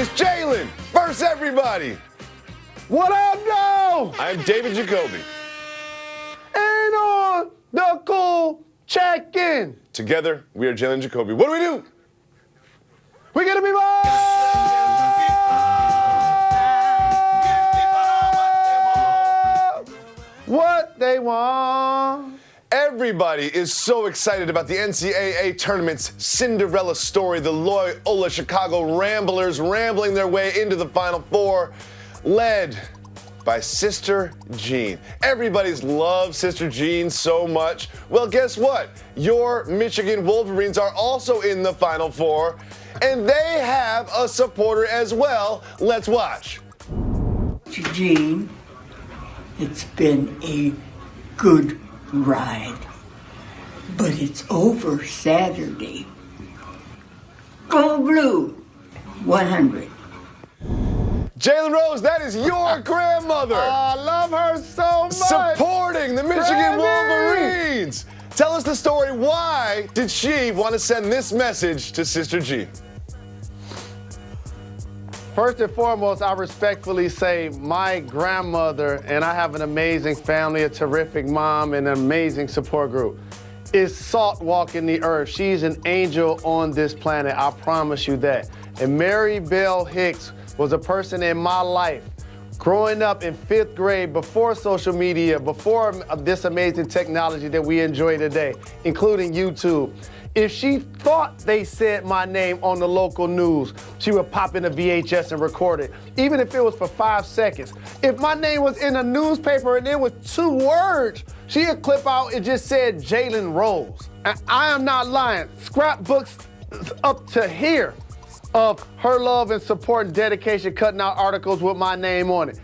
It's Jalen versus everybody. What up, though? I'm David Jacoby. And on the cool check-in. Together, we are Jalen and Jacoby. What do we do? We're gonna be what they want. Everybody is so excited about the NCAA tournament's Cinderella story, the Loyola Chicago Ramblers rambling their way into the Final Four, led by Sister Jean. Everybody's loved Sister Jean so much. Well, guess what? Your Michigan Wolverines are also in the Final Four, and they have a supporter as well. Let's watch. Jean, it's been a good ride, but it's over Saturday. Go Blue, 100. Jalen Rose, that is your grandmother. I love her so much. Supporting the Michigan Wolverines. Tell us the story. Why did she want to send this message to Sister Jean? First and foremost, I respectfully say my grandmother, and I have an amazing family, a terrific mom, and an amazing support group, is salt walking the earth. She's an angel on this planet, I promise you that. And Mary Bell Hicks was a person in my life growing up in 5th grade, before social media, before this amazing technology that we enjoy today, including YouTube. If she thought they said my name on the local news, she would pop in a VHS and record it, even if it was for 5 seconds. If my name was in a newspaper and it was 2 words, she'd clip out and just said Jalen Rose. And I am not lying. Scrapbooks up to here of her love and support and dedication, cutting out articles with my name on it.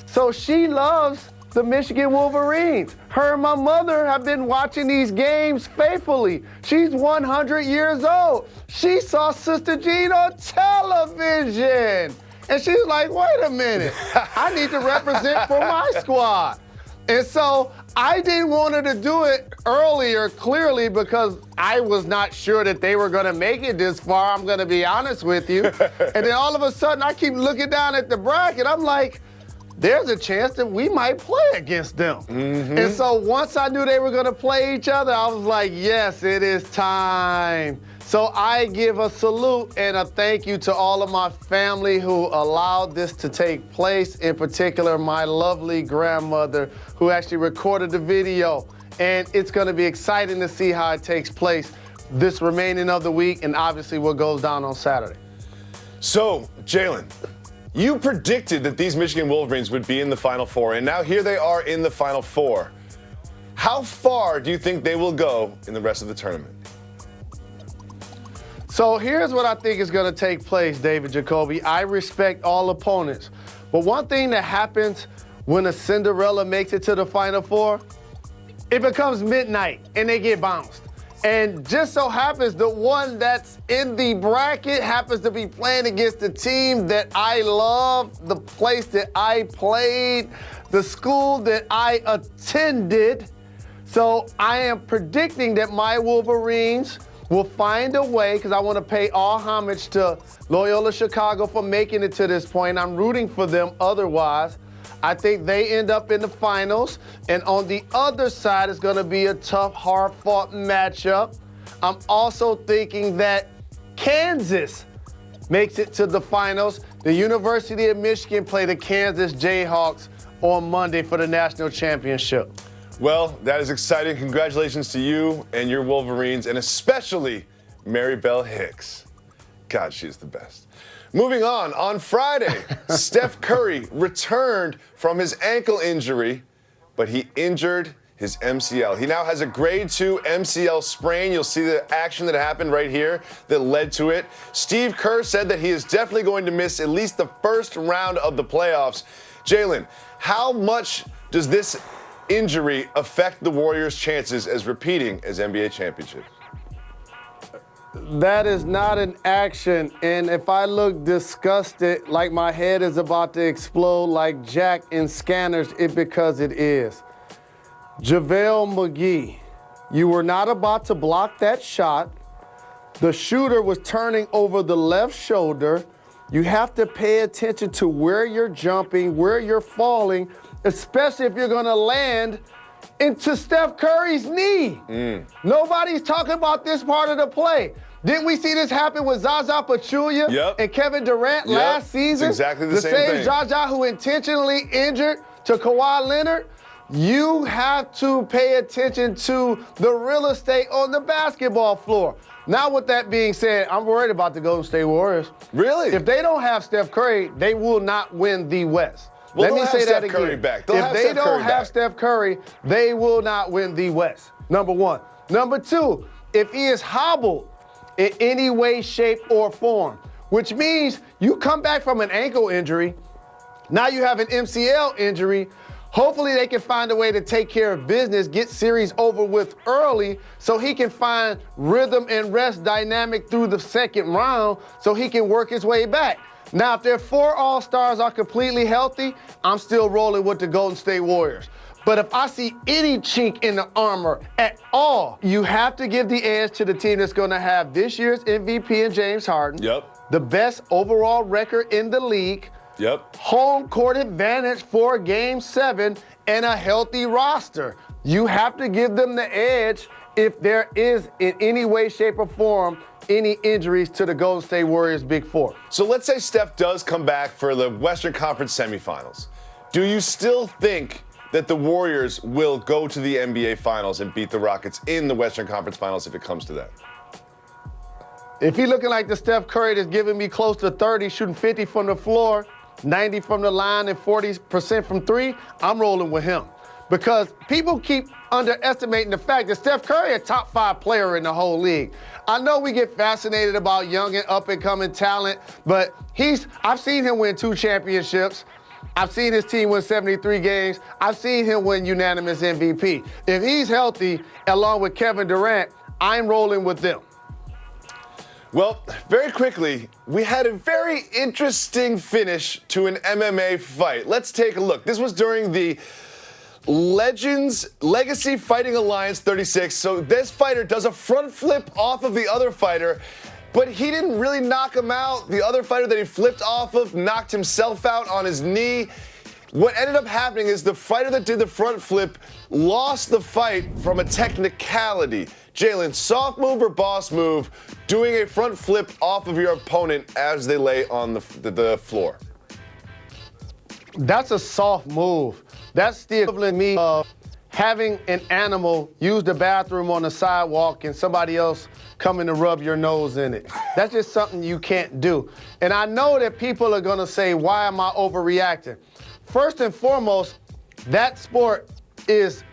So she loves the Michigan Wolverines. Her and my mother have been watching these games faithfully. She's 100 years old. She saw Sister Jean on television. And she's like, wait a minute, I need to represent for my squad. And so I didn't want her to do it earlier, clearly, because I was not sure that they were gonna make it this far, I'm gonna be honest with you. And then all of a sudden I keep looking down at the bracket, I'm like, there's a chance that we might play against them. And so once I knew they were gonna play each other, I was like, yes, it is time. So I give a salute and a thank you to all of my family who allowed this to take place, in particular my lovely grandmother who actually recorded the video. And it's gonna be exciting to see how it takes place this remaining of the week and obviously what goes down on Saturday. So, Jalen, you predicted that these Michigan Wolverines would be in the Final Four, and now here they are in the Final Four. How far do you think they will go in the rest of the tournament? So here's what I think is gonna take place, David Jacoby. I respect all opponents, but one thing that happens when a Cinderella makes it to the Final Four, it becomes midnight and they get bounced. And just so happens the one that's in the bracket happens to be playing against the team that I love, the place that I played, the school that I attended. So I am predicting that my Wolverines will find a way, because I want to pay all homage to Loyola Chicago for making it to this point. I'm rooting for them otherwise. I think they end up in the finals, and on the other side is going to be a tough, hard-fought matchup. I'm also thinking that Kansas makes it to the finals. The University of Michigan play the Kansas Jayhawks on Monday for the national championship. Well, that is exciting. Congratulations to you and your Wolverines, and especially Mary Bell Hicks. God, she's the best. Moving on Friday, Steph Curry returned from his ankle injury, but he injured his MCL. He now has a grade 2 MCL sprain. You'll see the action that happened right here that led to it. Steve Kerr said that he is definitely going to miss at least the first round of the playoffs. Jalen, how much does this injury affect the Warriors' chances as repeating as NBA championships? That is not an action, and if I look disgusted, like my head is about to explode like Jack in Scanners, it's because it is. JaVale McGee, you were not about to block that shot. The shooter was turning over the left shoulder. You have to pay attention to where you're jumping, where you're falling, especially if you're going to land into Steph Curry's knee. Nobody's talking about this part of the play. Didn't we see this happen with Zaza Pachulia and Kevin Durant last season? It's exactly the same thing. Zaza who intentionally injured to Kawhi Leonard. You have to pay attention to the real estate on the basketball floor. Now, with that being said, I'm worried about the Golden State Warriors. Really? If they don't have Steph Curry, they will not win the West. Well, Let me say that again. Curry back. If they don't have Steph Curry, they will not win the West. Number one. Number two, if he is hobbled in any way, shape, or form, which means you come back from an ankle injury, now you have an MCL injury. Hopefully they can find a way to take care of business, get series over with early so he can find rhythm and rest dynamic through the second round so he can work his way back. Now, if their 4 All-Stars are completely healthy, I'm still rolling with the Golden State Warriors. But if I see any chink in the armor at all, you have to give the edge to the team that's going to have this year's MVP in James Harden, the best overall record in the league, home court advantage for Game 7, and a healthy roster. You have to give them the edge if there is, in any way, shape, or form, any injuries to the Golden State Warriors' Big Four. So let's say Steph does come back for the Western Conference semifinals. Do you still think that the Warriors will go to the NBA Finals and beat the Rockets in the Western Conference Finals if it comes to that? If he's looking like the Steph Curry that's giving me close to 30, shooting 50 from the floor, 90 from the line, and 40% from three, I'm rolling with him. Because people keep underestimating the fact that Steph Curry is a top 5 player in the whole league. I know we get fascinated about young and up-and-coming talent, but I've seen him win 2 championships. I've seen his team win 73 games. I've seen him win unanimous MVP. If he's healthy, along with Kevin Durant, I'm rolling with them. Well, very quickly, we had a very interesting finish to an MMA fight. Let's take a look. This was during the Legacy Fighting Alliance 36. So this fighter does a front flip off of the other fighter, but he didn't really knock him out. The other fighter that he flipped off of knocked himself out on his knee. What ended up happening is the fighter that did the front flip lost the fight from a technicality. Jalen, soft move or boss move, doing a front flip off of your opponent as they lay on the floor? That's a soft move. That's the equivalent to me of having an animal use the bathroom on the sidewalk and somebody else coming to rub your nose in it. That's just something you can't do. And I know that people are gonna say, why am I overreacting? First and foremost, that sport is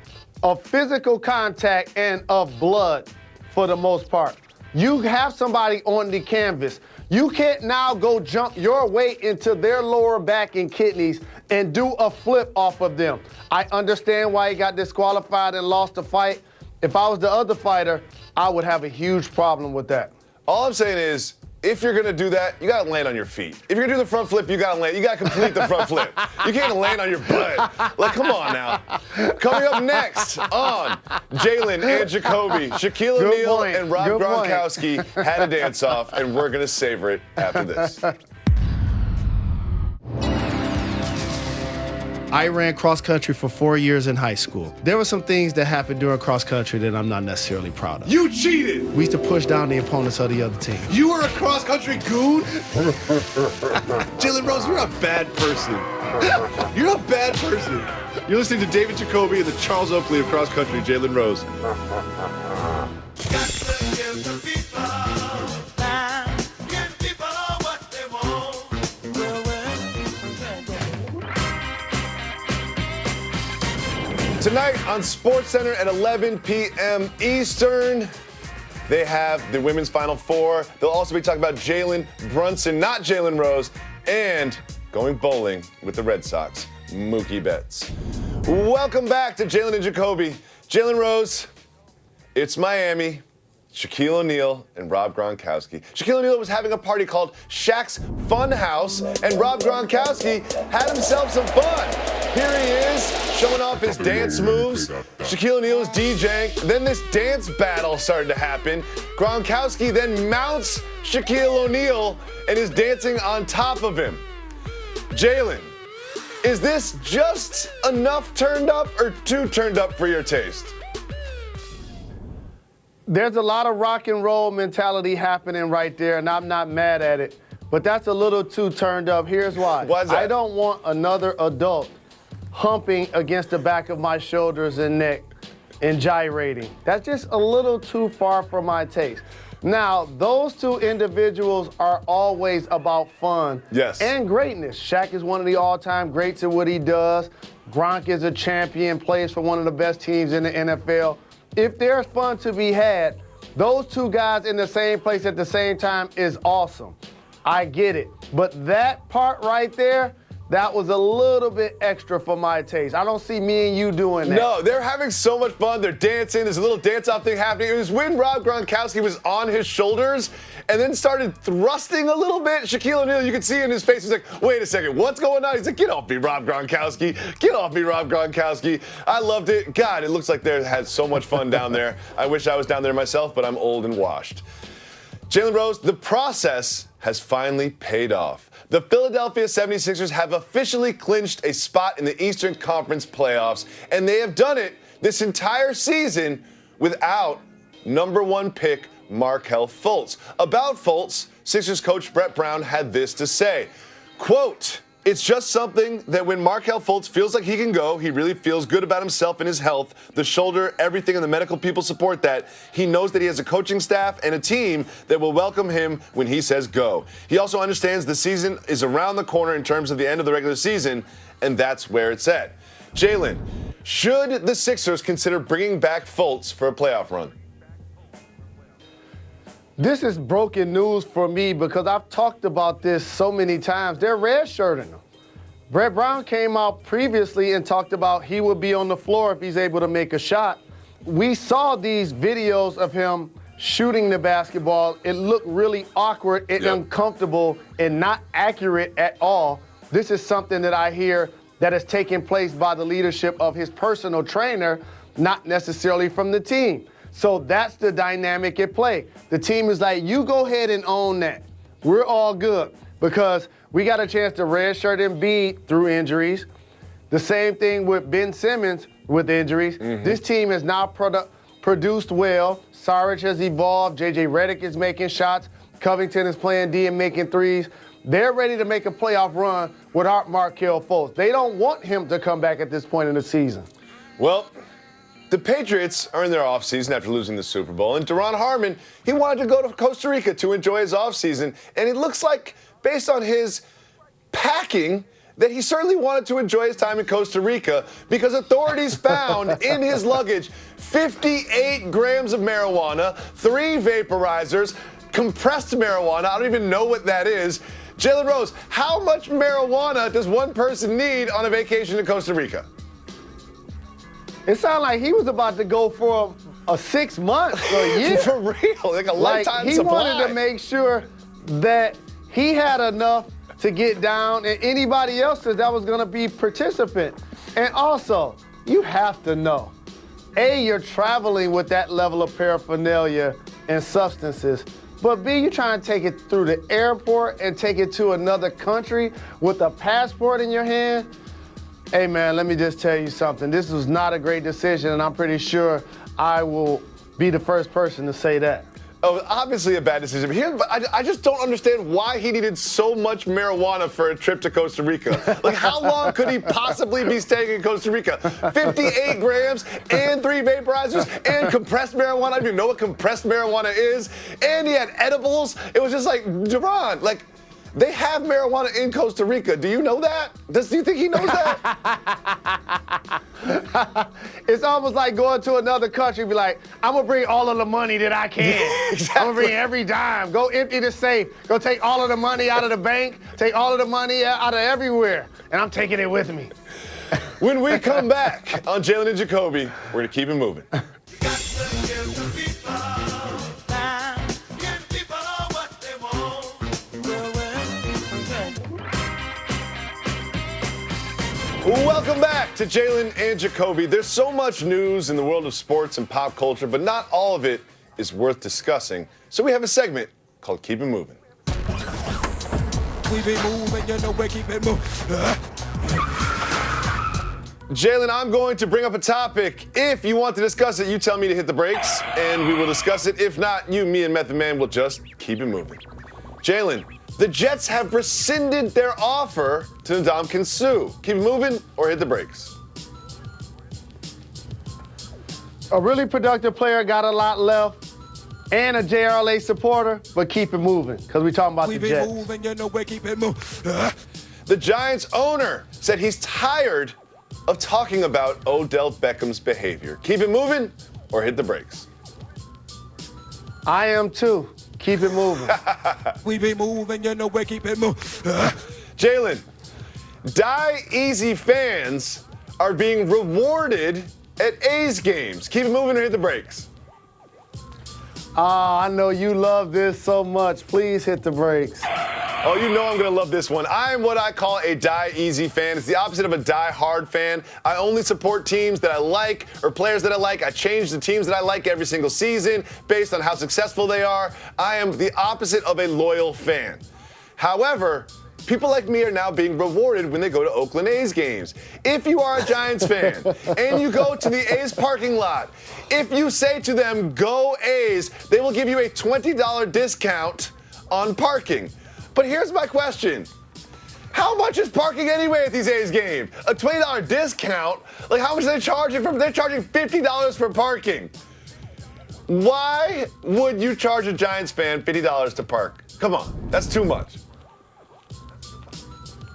of physical contact and of blood for the most part. You have somebody on the canvas. You can't now go jump your way into their lower back and kidneys and do a flip off of them. I understand why he got disqualified and lost the fight. If I was the other fighter, I would have a huge problem with that. All I'm saying is, if you're gonna do that, you gotta land on your feet. If you're gonna do the front flip, you gotta land. You gotta complete the front flip. You can't land on your butt. Like, come on now. Coming up next on Jalen and Jacoby, Shaquille O'Neal and Rob Gronkowski had a dance-off, and we're gonna savor it after this. I ran cross country for 4 years in high school. There were some things that happened during cross country that I'm not necessarily proud of. You cheated! We used to push down the opponents of the other team. You were a cross country goon? Jalen Rose, you're a bad person. You're a bad person. You're listening to David Jacoby and the Charles Oakley of cross country, Jalen Rose. Tonight on SportsCenter at 11 p.m. Eastern, they have the women's Final Four. They'll also be talking about Jalen Brunson, not Jalen Rose, and going bowling with the Red Sox, Mookie Betts. Welcome back to Jalen and Jacoby. Jalen Rose, it's Miami. Shaquille O'Neal and Rob Gronkowski. Shaquille O'Neal was having a party called Shaq's Fun House, and Rob Gronkowski had himself some fun. Here he is, showing off his dance moves. Shaquille O'Neal is DJing. Then this dance battle started to happen. Gronkowski then mounts Shaquille O'Neal and is dancing on top of him. Jalen, is this just enough turned up or too turned up for your taste? There's a lot of rock and roll mentality happening right there, and I'm not mad at it. But that's a little too turned up. Here's why. Why is that? I don't want another adult humping against the back of my shoulders and neck and gyrating. That's just a little too far for my taste. Now, those two individuals are always about fun and greatness. Shaq is one of the all-time greats at what he does. Gronk is a champion, plays for one of the best teams in the NFL. If there's fun to be had, those two guys in the same place at the same time is awesome. I get it. But that part right there, that was a little bit extra for my taste. I don't see me and you doing that. No, they're having so much fun. They're dancing. There's a little dance-off thing happening. It was when Rob Gronkowski was on his shoulders and then started thrusting a little bit. Shaquille O'Neal, you could see in his face, he's like, wait a second, what's going on? He's like, get off me, Rob Gronkowski. Get off me, Rob Gronkowski. I loved it. God, it looks like they had so much fun down there. I wish I was down there myself, but I'm old and washed. Jalen Rose, the process has finally paid off. The Philadelphia 76ers have officially clinched a spot in the Eastern Conference playoffs, and they have done it this entire season without number one pick Markelle Fultz. About Fultz, Sixers coach Brett Brown had this to say, quote, "It's just something that when Markelle Fultz feels like he can go, he really feels good about himself and his health, the shoulder, everything, and the medical people support that. He knows that he has a coaching staff and a team that will welcome him when he says go. He also understands the season is around the corner in terms of the end of the regular season, and that's where it's at." Jalen, should the Sixers consider bringing back Fultz for a playoff run? This is broken news for me because I've talked about this so many times. They're redshirting him. Brett Brown came out previously and talked about he would be on the floor if he's able to make a shot. We saw these videos of him shooting the basketball. It looked really awkward and uncomfortable and not accurate at all. This is something that I hear that is taking place by the leadership of his personal trainer, not necessarily from the team. So that's the dynamic at play. The team is like, you go ahead and own that. We're all good because we got a chance to redshirt Embiid through injuries. The same thing with Ben Simmons with injuries. This team has now produced well. Saric has evolved. J.J. Redick is making shots. Covington is playing D and making threes. They're ready to make a playoff run without Markelle Fultz. They don't want him to come back at this point in the season. Well, the Patriots are in their offseason after losing the Super Bowl, and Duron Harmon, he wanted to go to Costa Rica to enjoy his offseason, and it looks like, based on his packing, that he certainly wanted to enjoy his time in Costa Rica because authorities found in his luggage 58 grams of marijuana, 3 vaporizers, compressed marijuana. I don't even know what that is. Jalen Rose, how much marijuana does one person need on a vacation to Costa Rica? It sounded like he was about to go for a 6 months or a year. For real, like a lifetime he supply. He wanted to make sure that he had enough to get down and anybody else that was going to be participant. And also, you have to know, A, you're traveling with that level of paraphernalia and substances, but B, you're trying to take it through the airport and take it to another country with a passport in your hand. Hey, man, let me just tell you something. This was not a great decision, and I'm pretty sure I will be the first person to say that. Oh, obviously a bad decision. But I just don't understand why he needed so much marijuana for a trip to Costa Rica. Like, how long could he possibly be staying in Costa Rica? 58 grams and 3 vaporizers and compressed marijuana. I don't even know what compressed marijuana is. And he had edibles. It was just like, Duron, like, they have marijuana in Costa Rica. Do you know that? Do you think he knows that? It's almost like going to another country and be like, I'm going to bring all of the money that I can. Exactly. I'm going to bring every dime. Go empty the safe. Go take all of the money out of the bank. Take all of the money out of everywhere. And I'm taking it with me. When we come back on Jalen and Jacoby, we're going to keep it moving. Welcome back to Jalen and Jacoby. There's so much news in the world of sports and pop culture, but not all of it is worth discussing. So we have a segment called Keep It Moving. We be moving, you know we keep it moving. Jalen, I'm going to bring up a topic. If you want to discuss it, you tell me to hit the brakes, and we will discuss it. If not, me and Method Man will just keep it moving. Jalen, the Jets have rescinded their offer to Ndamukong Suh. Keep it moving or hit the brakes? A really productive player, got a lot left, and a JRLA supporter, but keep it moving, because we're talking about We the be Jets. moving, you know we keep it moving. The Giants owner said he's tired of talking about Odell Beckham's behavior. Keep it moving or hit the brakes? I am too. Keep it moving. We be moving, you know we keep it moving. Jalen, Die Easy fans are being rewarded at A's games. Keep it moving or hit the brakes? I know you love this so much. Please hit the brakes. Oh, you know I'm going to love this one. I am what I call a Die Easy fan. It's the opposite of a Die Hard fan. I only support teams that I like or players that I like. I change the teams that I like every single season based on how successful they are. I am the opposite of a loyal fan. However, people like me are now being rewarded when they go to Oakland A's games. If you are a Giants fan and you go to the A's parking lot, if you say to them, "Go A's," they will give you a $20 discount on parking. But here's my question. How much is parking anyway at these A's games? A $20 discount? Like, how much are they charging for? They're charging $50 for parking. Why would you charge a Giants fan $50 to park? Come on, that's too much.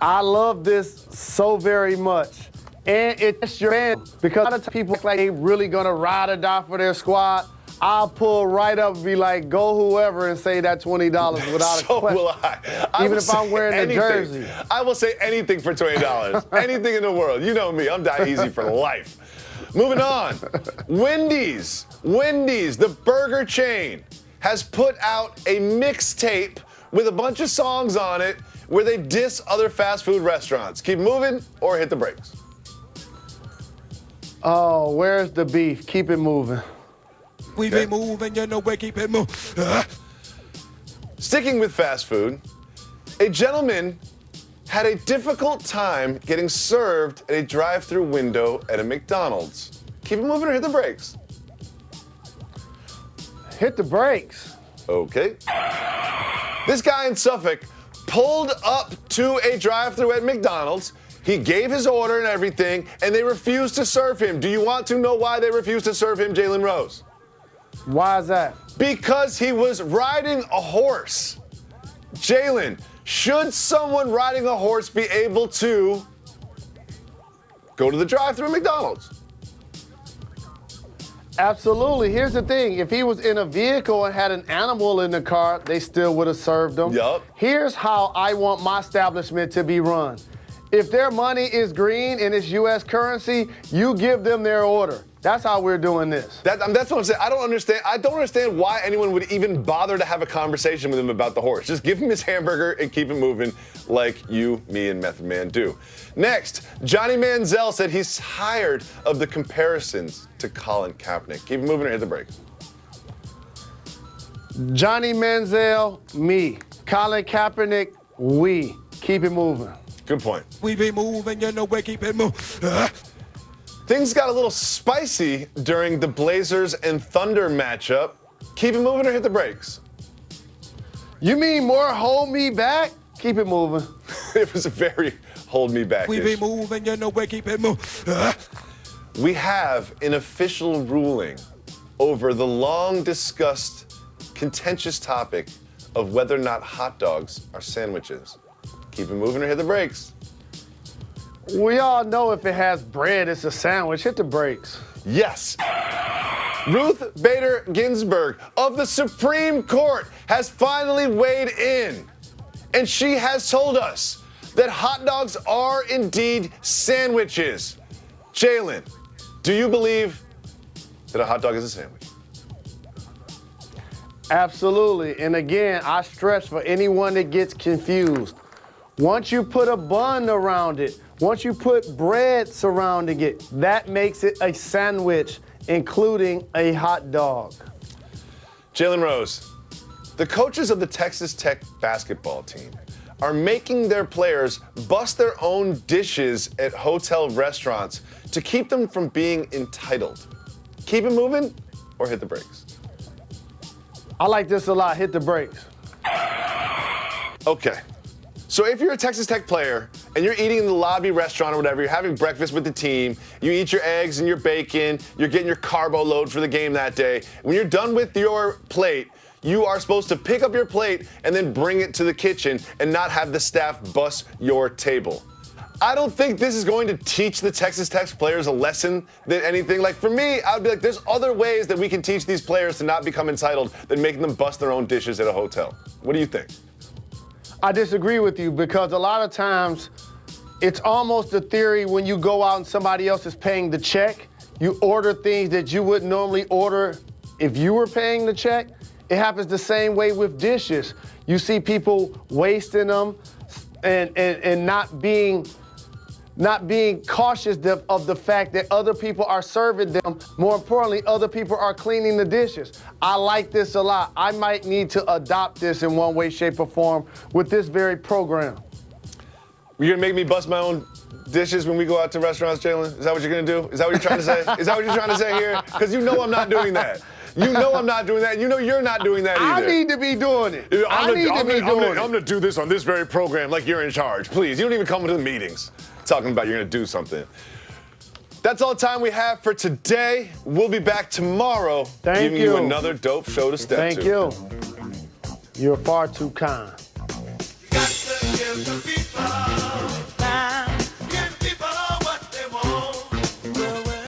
I love this so very much. And it's your fan, because a lot of people act like they really gonna ride or die for their squad. I'll pull right up and be like, go whoever, and say that $20 without a So question. will I. Even will if I'm say wearing the anything. jersey. I will say anything for $20. Anything in the world. You know me. I'm Die Easy for life. Moving on. Wendy's, the burger chain, has put out a mixtape with a bunch of songs on it where they diss other fast food restaurants. Keep moving or hit the brakes? Oh, where's the beef? Keep it moving. We be moving, you know we keep it moving. Sticking with fast food, a gentleman had a difficult time getting served at a drive-through window at a McDonald's. Keep it moving or hit the brakes? Hit the brakes. Okay. This guy in Suffolk pulled up to a drive-through at McDonald's. He gave his order and everything, and they refused to serve him. Do you want to know why they refused to serve him, Jalen Rose? Why is that? Because he was riding a horse. Jalen, should someone riding a horse be able to go to the drive-thru at McDonald's? Absolutely. Here's the thing. If he was in a vehicle and had an animal in the car, they still would have served him. Yup. Here's how I want my establishment to be run. If their money is green and it's U.S. currency, you give them their order. That's how we're doing this. That's what I'm saying. I don't understand why anyone would even bother to have a conversation with him about the horse. Just give him his hamburger and keep it moving like you, me, and Method Man do. Next, Johnny Manziel said he's tired of the comparisons to Colin Kaepernick. Keep it moving or hit the brakes? Johnny Manziel, me. Colin Kaepernick, we. Keep it moving. Good point. We be moving, you know we keep it moving. Things got a little spicy during the Blazers and Thunder matchup. Keep it moving or hit the brakes? You mean more hold me back? Keep it moving. It was a very hold me back. We be moving, you know we keep it moving. We have an official ruling over the long discussed, contentious topic of whether or not hot dogs are sandwiches. Keep it moving or hit the brakes? We all know if it has bread, it's a sandwich. Hit the brakes. Yes. Ruth Bader Ginsburg of the Supreme Court has finally weighed in, and she has told us that hot dogs are indeed sandwiches. Jalen, do you believe that a hot dog is a sandwich? Absolutely. And again, I stress for anyone that gets confused, once you put a bun around it, Once you put bread surrounding it, that makes it a sandwich, including a hot dog. Jalen Rose, the coaches of the Texas Tech basketball team are making their players bust their own dishes at hotel restaurants to keep them from being entitled. Keep it moving or hit the brakes? I like this a lot. Hit the brakes. Okay. So if you're a Texas Tech player and you're eating in the lobby restaurant or whatever, you're having breakfast with the team, you eat your eggs and your bacon, you're getting your carbo load for the game that day. When you're done with your plate, you are supposed to pick up your plate and then bring it to the kitchen and not have the staff bust your table. I don't think this is going to teach the Texas Tech players a lesson than anything. Like, for me, I'd be like, there's other ways that we can teach these players to not become entitled than making them bust their own dishes at a hotel. What do you think? I disagree with you because a lot of times it's almost a theory when you go out and somebody else is paying the check, you order things that you wouldn't normally order if you were paying the check. It happens the same way with dishes. You see people wasting them and not being cautious of the fact that other people are serving them. More importantly, other people are cleaning the dishes. I like this a lot. I might need to adopt this in one way, shape, or form with this very program. You're gonna make me bust my own dishes when we go out to restaurants, Jalen? Is that what you're gonna do? Is that what you're trying to say? Is that what you're trying to say here? Because you know I'm not doing that. You know I'm not doing that. You know you're not doing that either. I need to be doing it. I'm gonna do this on this very program like you're in charge. Please, you don't even come to the meetings talking about you're gonna do something. That's all the time we have for today. We'll be back tomorrow giving you another dope show to step to. Thank you. You're far too kind. Got to give the